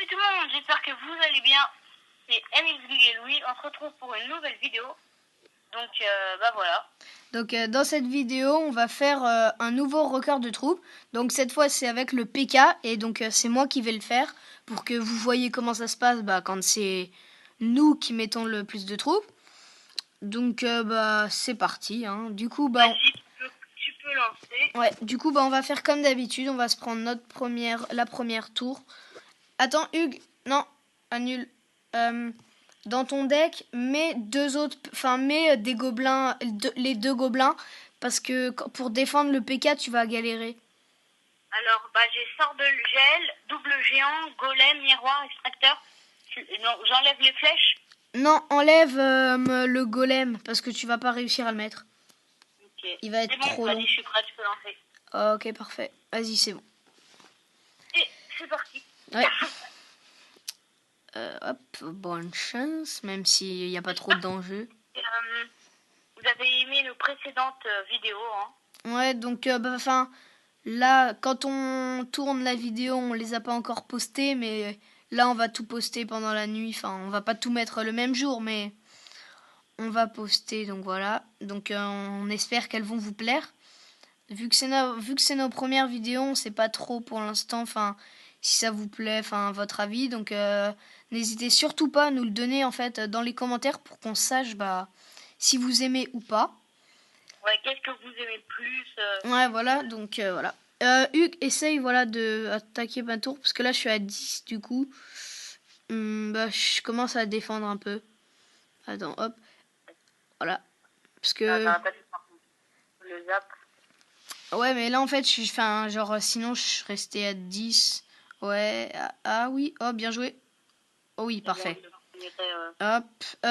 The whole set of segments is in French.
tout le monde, j'espère que vous allez bien. C'est Emile et Louis, on se retrouve pour une nouvelle vidéo. Donc voilà. Donc dans cette vidéo, on va faire un nouveau record de troupes. Donc cette fois, c'est avec le PK et donc c'est moi qui vais le faire pour que vous voyez comment ça se passe quand c'est nous qui mettons le plus de troupes. Donc c'est parti. Hein. Du coup, vas-y, tu peux lancer. Ouais, du coup, on va faire comme d'habitude. On va se prendre la première tour. Attends, Hugues, non, annule. Dans ton deck, mets des gobelins, les deux gobelins, parce que pour défendre le PK, tu vas galérer. Alors, j'ai sort de gel, double géant, golem, miroir, extracteur. Non, j'enlève les flèches. Non, enlève le golem, parce que tu vas pas réussir à le mettre. Ok. Il va être trop long. Vas-y, je suis prêt, tu peux lancer. Ok, parfait. Vas-y, c'est bon. Et c'est parti. Ouais. Hop, bonne chance, même s'il n'y a pas trop d'enjeux. Vous avez aimé nos précédentes vidéos, hein? Ouais, donc, là, quand on tourne la vidéo, on les a pas encore postées, mais là, on va tout poster pendant la nuit. Enfin, on va pas tout mettre le même jour, mais on va poster, donc voilà. Donc, on espère qu'elles vont vous plaire. Vu que c'est nos premières vidéos, on sait pas trop pour l'instant, si ça vous plaît, votre avis. Donc, n'hésitez surtout pas à nous le donner, en fait, dans les commentaires pour qu'on sache, si vous aimez ou pas. Ouais, qu'est-ce que vous aimez plus Ouais, voilà, donc voilà. Hugues, essaye de attaquer ma tour, parce que là je suis à 10 du coup. Je commence à défendre un peu. Attends, hop. Voilà. Parce que... le zap. Ouais, mais là en fait, sinon je restais à 10. Ouais, oui, oh, bien joué. Oh oui, parfait. Hop.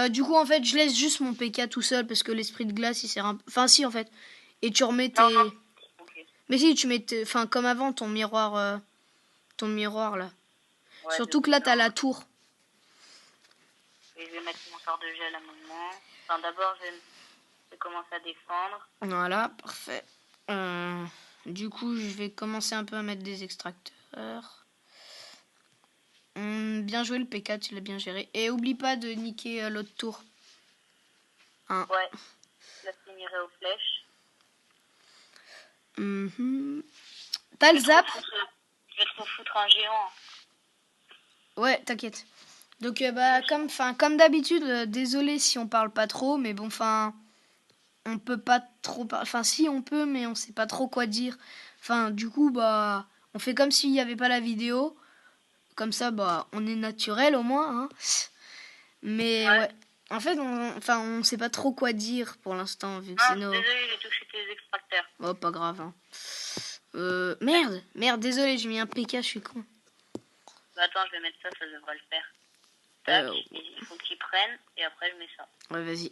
Du coup, en fait, je laisse juste mon PK tout seul, parce que l'esprit de glace, il sert un peu... Enfin, si, en fait. Et tu remets tes... Non. Okay. Mais si, tu mets comme avant, ton miroir là. Ouais, surtout que là, t'as la tour. Et je vais mettre mon sort de gel à un moment. Enfin, d'abord, je vais commencer à défendre. Voilà, parfait. Du coup, je vais commencer un peu à mettre des extracteurs. Bien joué le P4, tu l'as bien géré. Et oublie pas de niquer l'autre tour. Hein. Ouais, je la finirai aux flèches. T'as le zap? Je vais trop foutre un géant. Ouais, t'inquiète. Donc, comme d'habitude, désolé si on parle pas trop, mais bon, on peut pas trop parler. Enfin, si, on peut, mais on sait pas trop quoi dire. Du coup, on fait comme s'il n'y avait pas la vidéo. Comme ça, on est naturel au moins. Hein. Mais ouais. En fait, on sait pas trop quoi dire pour l'instant, vu que c'est nos... Désolé, j'ai touché tes extracteurs. Oh, pas grave. Hein. Merde, désolé, j'ai mis un PK, je suis con. Attends, je vais mettre ça devrait le faire. Tac, il faut qu'il prenne, et après je mets ça. Ouais, vas-y.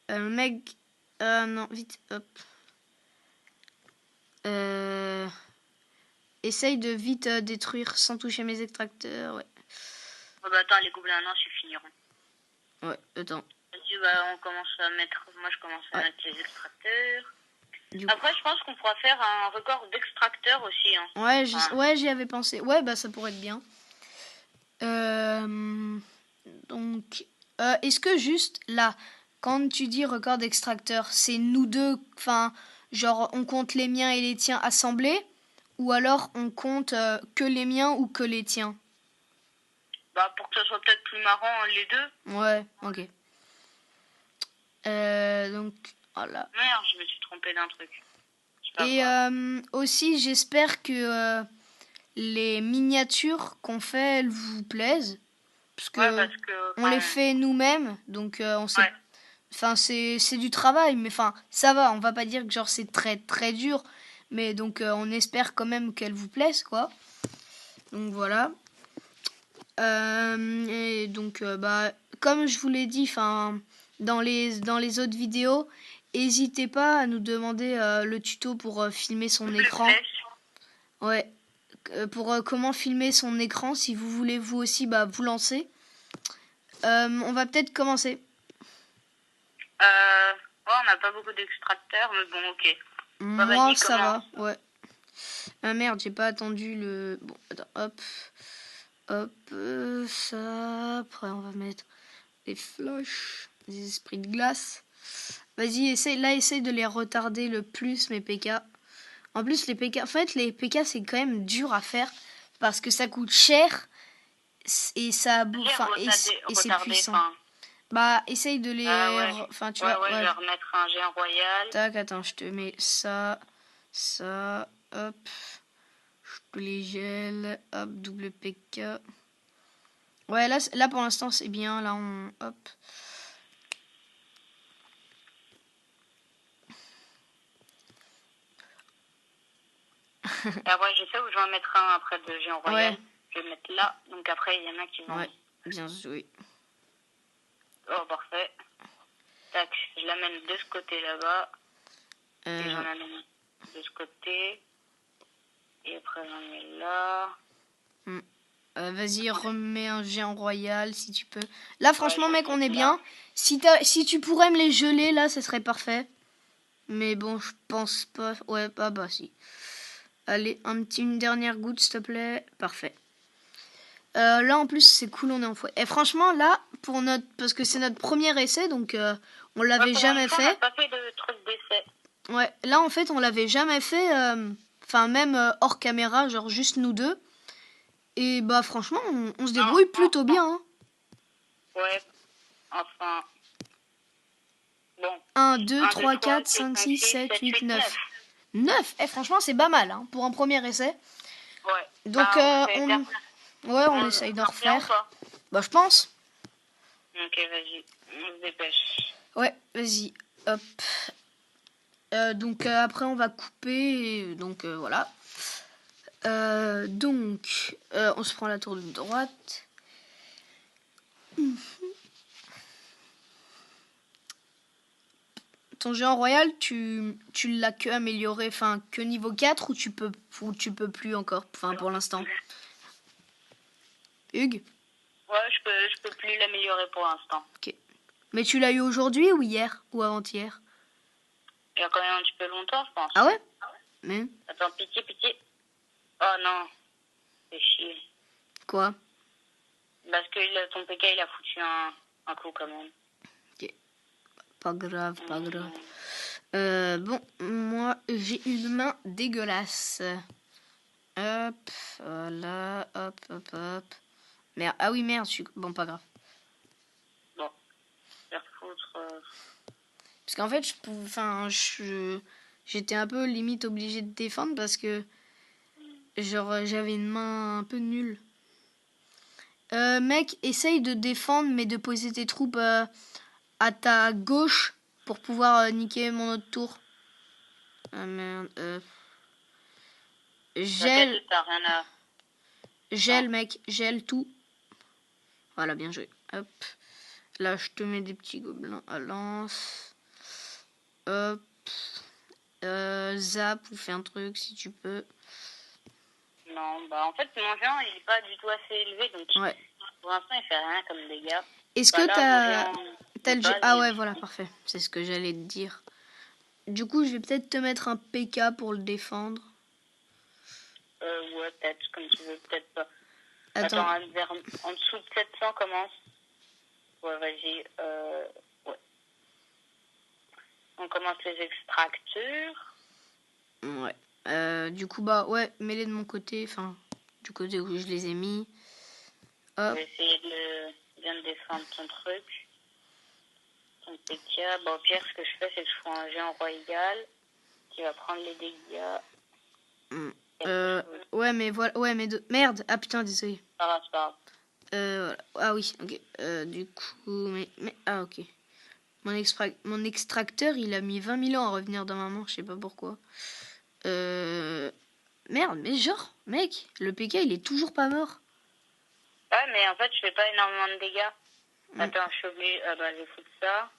Mec... non, vite, hop. Essaye de vite détruire sans toucher mes extracteurs, ouais. Attends, les gobelins, non, suffiront. Ouais, attends. Vas-y, on commence à mettre... Moi, je commence à mettre les extracteurs. Après, je pense qu'on pourra faire un record d'extracteurs aussi. Hein. Ouais, j'y avais pensé. Ouais, ça pourrait être bien. Donc, est-ce que juste là, quand tu dis record d'extracteurs, c'est nous deux, on compte les miens et les tiens assemblés, ou alors on compte que les miens ou que les tiens? Pour que ce soit peut-être plus marrant les deux. Ouais, ok. Donc, voilà. Merde, je me suis trompée d'un truc. Et aussi, j'espère que les miniatures qu'on fait, elles vous plaisent. Parce que on les fait nous-mêmes, donc on sait... Ouais. C'est du travail, mais ça va, on va pas dire que c'est très très dur, mais donc on espère quand même qu'elles vous plaisent, quoi. Donc voilà. Et donc comme je vous l'ai dit, dans les autres vidéos, n'hésitez pas à nous demander le tuto pour filmer son écran. Ouais. Pour comment filmer son écran, si vous voulez vous aussi vous lancer. On va peut-être commencer. On n'a pas beaucoup d'extracteurs, mais bon, ok. Moi, ça va, ouais. Ah merde, j'ai pas attendu le... Bon, attends, hop. Hop, ça. Après, on va mettre des flèches, des esprits de glace. Vas-y, essaye de les retarder le plus, mes PK. En plus, les PK... En fait, les PK, c'est quand même dur à faire. Parce que ça coûte cher. Et ça... Enfin, et c'est puissant. Bah, essaye de les... Enfin, tu vois... je vais remettre un géant royal. Tac, attends, je te mets ça. Ça, hop. Je te les gèle. Hop, double PK. Ouais, là pour l'instant, c'est bien. Là, on... Hop. Et après, je sais où je vais en mettre un après de géant royal. Ouais. Je vais le mettre là. Donc après, il y en a qui vont... Ouais, bien joué. Oh, parfait. Tac, je l'amène de ce côté là-bas. Et j'en amène de ce côté. Et après, j'en mets là. Vas-y, remets un géant royal si tu peux. Là, franchement, mec, on est bien. Si tu pourrais me les geler, là, ce serait parfait. Mais bon, je pense pas. Ouais, bah si. Allez, une dernière goutte, s'il te plaît. Parfait. Là, en plus, c'est cool, on est en fouet. Et franchement, là, parce que c'est notre premier essai, donc on l'avait jamais fait. On n'a pas fait de truc d'essai. Ouais, là, en fait, on l'avait jamais fait. Enfin, même hors caméra, genre juste nous deux. Et bah, franchement, on se débrouille plutôt bien. Hein. Ouais, enfin... Bon. 1, 2, 3, 4, 5, 6, 7, 8, 9. 9 franchement, c'est pas mal hein, pour un premier essai. Ouais. Donc, on essaye d'en refaire. Bah, je pense. Ok, vas-y. On se dépêche. Ouais, vas-y. Hop. Donc, après, on va couper. Donc, voilà. Donc, on se prend la tour de droite. Ton géant royal, tu l'as que amélioré, enfin que niveau 4 ou tu peux plus encore, enfin pour l'instant. Hugues ? Ouais, je peux plus l'améliorer pour l'instant. Ok. Mais tu l'as eu aujourd'hui ou hier ou avant-hier ? Il y a quand même un petit peu longtemps, je pense. Ah ouais ? Mais... Attends, pitié. Oh non, c'est chier. Quoi ? Parce que ton PK, il a foutu un coup quand même. Ok. Pas grave. Bon, moi, j'ai une main dégueulasse. Hop, voilà, hop. Merde, ah oui, merde, bon, pas grave. Bon, faire foutre... Parce qu'en fait, j'étais un peu limite obligée de défendre parce que genre j'avais une main un peu nulle. Mec, essaye de défendre mais de poser tes troupes à ta gauche pour pouvoir niquer mon autre tour. Ah merde. Gèle. Gèle, mec, gèle tout. Voilà, bien joué. Hop. Là, je te mets des petits gobelins à lance. Hop. Zap ou fais un truc si tu peux. Non, bah en fait mon géant il est pas du tout assez élevé donc pour l'instant il fait rien comme dégâts. Est-ce que t'as le géant? Ah ouais voilà parfait, c'est ce que j'allais te dire. Du coup je vais peut-être te mettre un PK pour le défendre. Ouais peut-être comme tu veux, peut-être pas. Attends en dessous de 700 commence. Ouais vas-y, ouais. On commence les extracteurs. Ouais. Du coup, bah ouais, mets-les de mon côté, enfin, du côté où je les ai mis. Hop. Je vais essayer de bien défendre ton truc. Ton PK. Bon, au pire, ce que je fais, c'est que je fais un géant royal qui va prendre les dégâts. Ouais, mais voilà, ouais, mais merde, ah putain, désolé. C'est pas grave. Voilà. Ah oui, ok. Du coup, ah ok. Mon extracteur, il a mis 20 000 ans à revenir dans ma main, je sais pas pourquoi. Merde, mais genre, mec, le PK, il est toujours pas mort. Ouais, mais en fait, je fais pas énormément de dégâts. Attends, je suis obligée... bah, je vais foutre ça.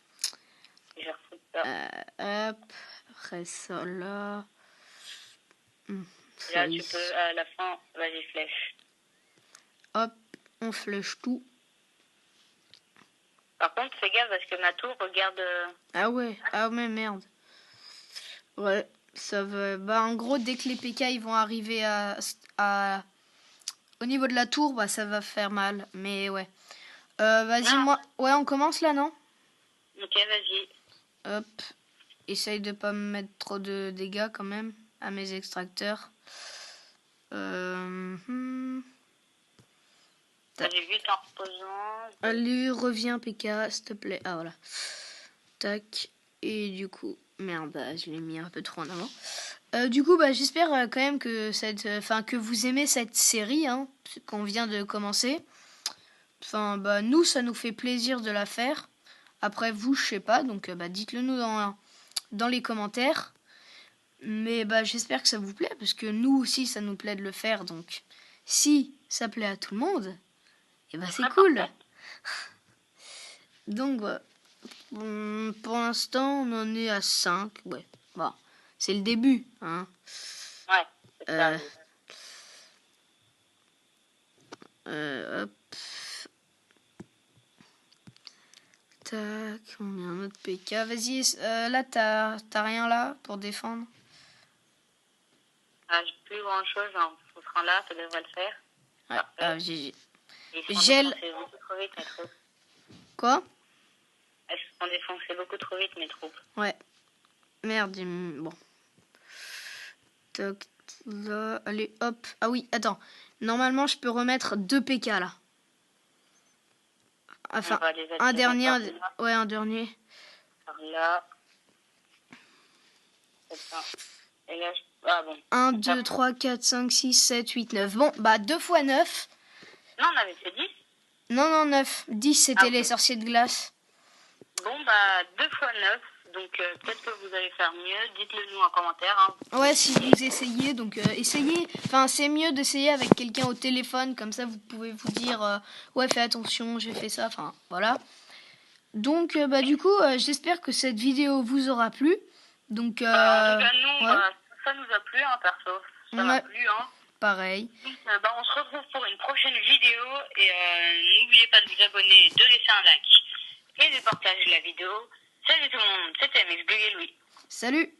Je vais refoutre ça. Hop, après ça, là... Là, tu peux, à la fin, vas-y, flèche. Hop, on flèche tout. Par contre, fais gaffe parce que ma tour regarde... Ah ouais, merde. Ouais, Ça va. Bah, en gros, dès que les PK ils vont arriver au niveau de la tour, bah, ça va faire mal. Mais ouais. Vas-y, Non. moi. Ouais, on commence là, non? Ok, vas-y. Hop. Essaye de pas me mettre trop de dégâts quand même à mes extracteurs. J'ai vu en reposant. Allez, reviens PK, s'il te plaît. Ah voilà. Tac. Et du coup, merde, bah, je l'ai mis un peu trop en avant. Du coup, bah, j'espère quand même que que vous aimez cette série, hein, qu'on vient de commencer. Enfin, bah, nous, ça nous fait plaisir de la faire. Après, vous, je sais pas, donc bah, dites-le nous dans les commentaires. Mais bah, j'espère que ça vous plaît, parce que nous aussi, ça nous plaît de le faire. Donc, si ça plaît à tout le monde, et bah, c'est cool. Donc, voilà. Pour l'instant, on en est à 5. Ouais, bon, c'est le début. Hein. Ouais, c'est ça. Hop. Tac, on met un autre PK. Vas-y, là, t'as rien là pour défendre? Ah, j'ai plus grand chose, hein. Ce sera là, ça devrait le faire. Ouais, ah, GG. Ils sont Gel. défoncés beaucoup trop vite, mes troupes. Quoi? Elles se sont défoncées beaucoup trop vite, mes troupes. Ouais. Merde, bon. Toc, là, allez, hop. Ah oui, attends. Normalement, je peux remettre 2 PK là. Enfin, un dernier. Ouais, un dernier. Par là. C'est ça. Et là, ah bon. 1, 2, 3, 4, 5, 6, 7, 8, 9. Bon, bah 2 fois 9. Non, on avait fait 10. Non, 9. 10, c'était les sorciers de glace. Bon, bah 2 fois 9. Donc peut-être que vous allez faire mieux. Dites-le nous en commentaire. Hein. Ouais, si vous essayez, donc essayez. Enfin, c'est mieux d'essayer avec quelqu'un au téléphone, comme ça vous pouvez vous dire ouais, fais attention, j'ai fait ça. Enfin, voilà. Donc, bah du coup, j'espère que cette vidéo vous aura plu. Donc, en tout cas, nous, ouais. ça nous a plu, hein, perso. Ça m'a plu, hein. Pareil. Donc, on se retrouve pour une prochaine vidéo. Et n'oubliez pas de vous abonner, de laisser un like et de partager la vidéo. Salut tout le monde, c'était MX Louis. Salut.